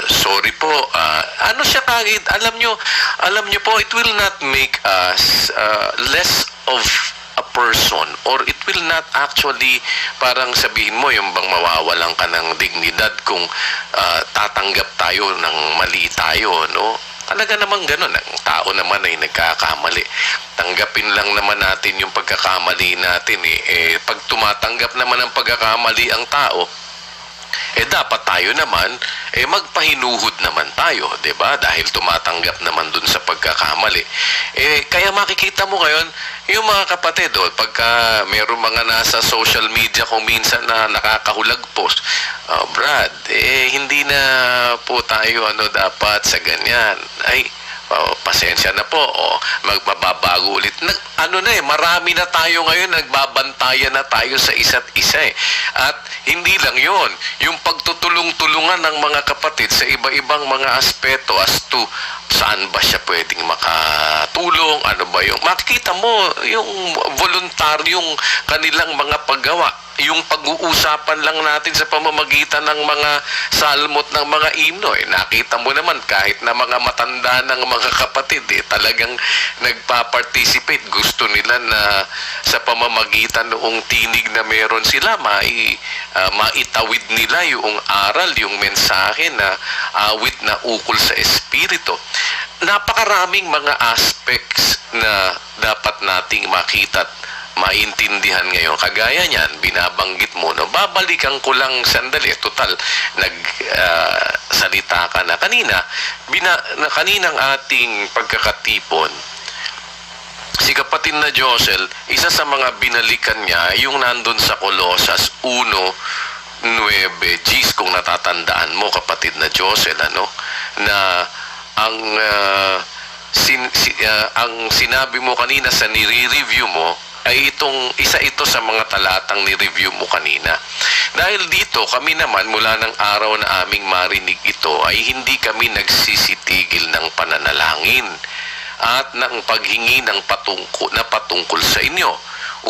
[SPEAKER 1] sorry po, ano siya kagid, alam nyo po, it will not make us less of a person, or it will not actually parang sabihin mo yung bang mawawalan ka ng dignidad kung tatanggap tayo ng mali tayo, no? Talaga naman ganun. Ang tao naman ay nagkakamali. Tanggapin lang naman natin yung pagkakamali natin pag tumatanggap naman ng pagkakamali ang tao, dapat tayo naman magpahinuhod naman tayo, 'di ba? Dahil tumatanggap naman dun sa pagkakamali. Kaya makikita mo ngayon yung mga kapatid, pagka mayroong mga nasa social media kung minsan na nakakahulag post, Brad, hindi na po tayo dapat sa ganyan. Pasensya na po, magbabago ulit. Marami na tayo ngayon, nagbabantayan na tayo sa isa't isa At hindi lang yon, yung pagtutulong-tulungan ng mga kapatid sa iba-ibang mga aspeto as to saan ba siya pwedeng makatulong, ano ba yung makikita mo yung voluntaryong kanilang mga paggawa, yung pag-uusapan lang natin sa pamamagitan ng mga salmot ng mga himno. Nakita mo naman kahit na mga matanda ng mga kapatid talagang nagpa-participate, gusto nila na sa pamamagitan noong tinig na meron sila maitawid nila yung aral, yung mensahe na awit na ukol sa espiritu. Napakaraming mga aspects na dapat nating makita at maintindihan ngayon. Kagaya niyan, binabanggit mo, babalikan ko lang sandali. Total, salita ka na. Kaninang ating pagkakatipon, si kapatid na Josel, isa sa mga binalikan niya, yung nandun sa Colosas 1:9, Gis, kung natatandaan mo, kapatid na Josel, na ang sinabi mo kanina sa nire-review mo ay ito sa mga talatang ni-review mo kanina. Dahil dito, kami naman mula ng araw na aming marinig ito ay hindi kami nagsisitigil ng pananalangin at ng paghingi ng patungkol sa inyo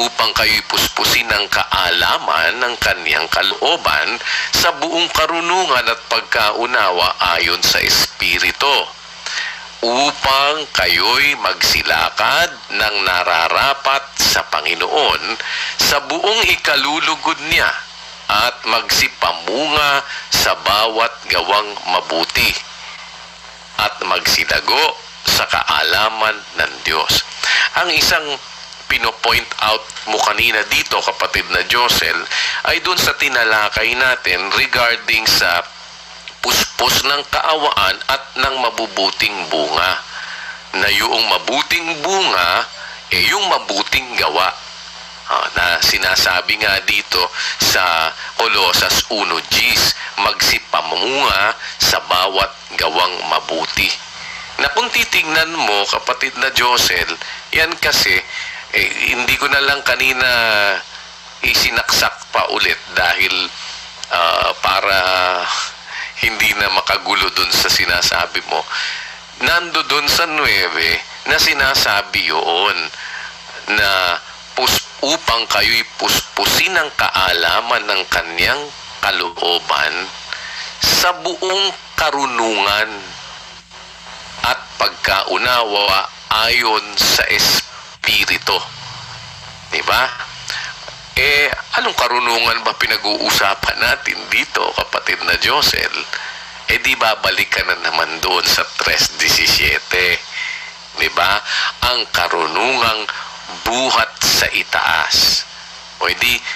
[SPEAKER 1] upang kayo'y puspusin ng kaalaman ng kaniyang kalooban sa buong karunungan at pagkaunawa ayon sa Espiritu, upang kayo'y magsilakad ng nararapat sa Panginoon sa buong ikalulugod niya at magsipamunga sa bawat gawang mabuti at magsilago sa kaalaman ng Diyos. Ang isang pino-point out mo kanina dito, kapatid na Josel, ay dun sa tinalakay natin regarding sa puspos ng kaawaan at ng mabubuting bunga. Na yung mabuting bunga, yung mabuting gawa. Na sinasabi nga dito sa Colosas 1:10, magsipamunga sa bawat gawang mabuti. Na kung titignan mo, kapatid na Josel, yan kasi, hindi ko na lang kanina isinaksak pa ulit dahil para hindi na makagulo dun sa sinasabi mo. Nando dun sa 9 na sinasabi yun na upang kayo'y puspusin ang kaalaman ng kaniyang kalooban sa buong karunungan at pagkaunawa ayon sa Espiritu. Diba? Anong karunungan ba pinag-uusapan natin dito, kapatid na Josel? Di babalik ka na naman doon sa 3:17. Diba? Ang karunungang buhat sa itaas.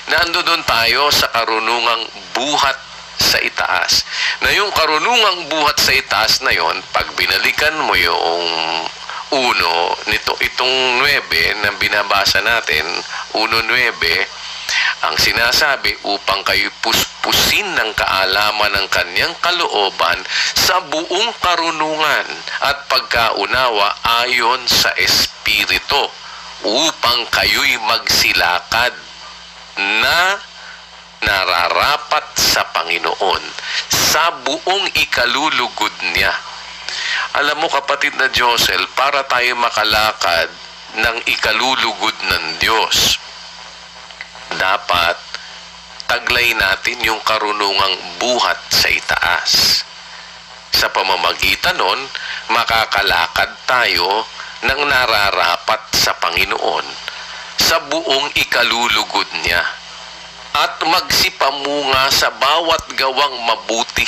[SPEAKER 1] Nando doon tayo sa karunungang buhat sa itaas. Na yung karunungang buhat sa itaas na yon, pag binalikan mo yung itong 9 na binabasa natin, 1:9, ang sinasabi, upang kayo puspusin ng kaalaman ng kaniyang kalooban sa buong karunungan at pagkaunawa ayon sa Espiritu, upang kayo'y magsilakad na nararapat sa Panginoon sa buong ikalulugod niya. Alam mo, kapatid na Josel, para tayo makalakad ng ikalulugod ng Diyos. Dapat taglay natin yung karunungang buhat sa itaas. Sa pamamagitan nun, makakalakad tayo ng nararapat sa Panginoon sa buong ikalulugod niya at magsipamunga sa bawat gawang mabuti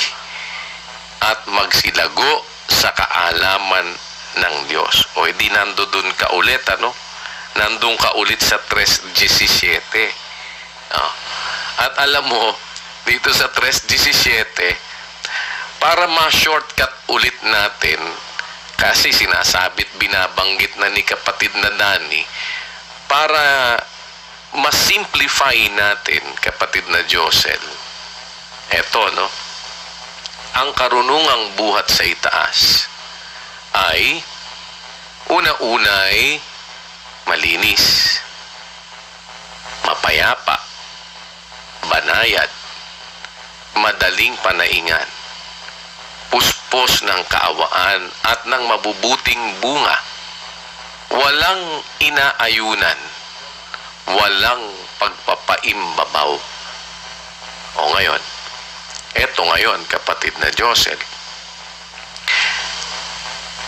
[SPEAKER 1] at magsilago sa kaalaman ng Diyos. O edi nandoon ka ulit, ano? Nandun ka ulit sa 3:17. At alam mo, dito sa 3:17, para ma-shortcut ulit natin, kasi sinasabit, binabanggit na ni kapatid na Dani, para mas-simplify natin, kapatid na Josel. Eto, no? Ang karunungang buhat sa itaas ay una-unay malinis, mapayapa, banayad, madaling panaingan, puspos ng kaawaan at ng mabubuting bunga, walang inaayunan, walang pagpapaimbabaw. O ngayon, eto ngayon, kapatid na Josel,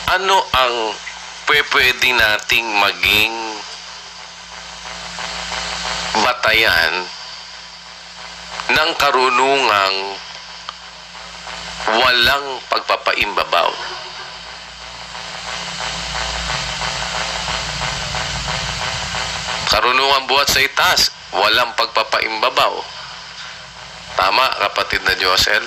[SPEAKER 1] ano ang pwede nating maging batayan ng karunungang walang pagpapaimbabaw? Karunungang buhat sa itaas, walang pagpapaimbabaw. Tama, kapatid na Josel?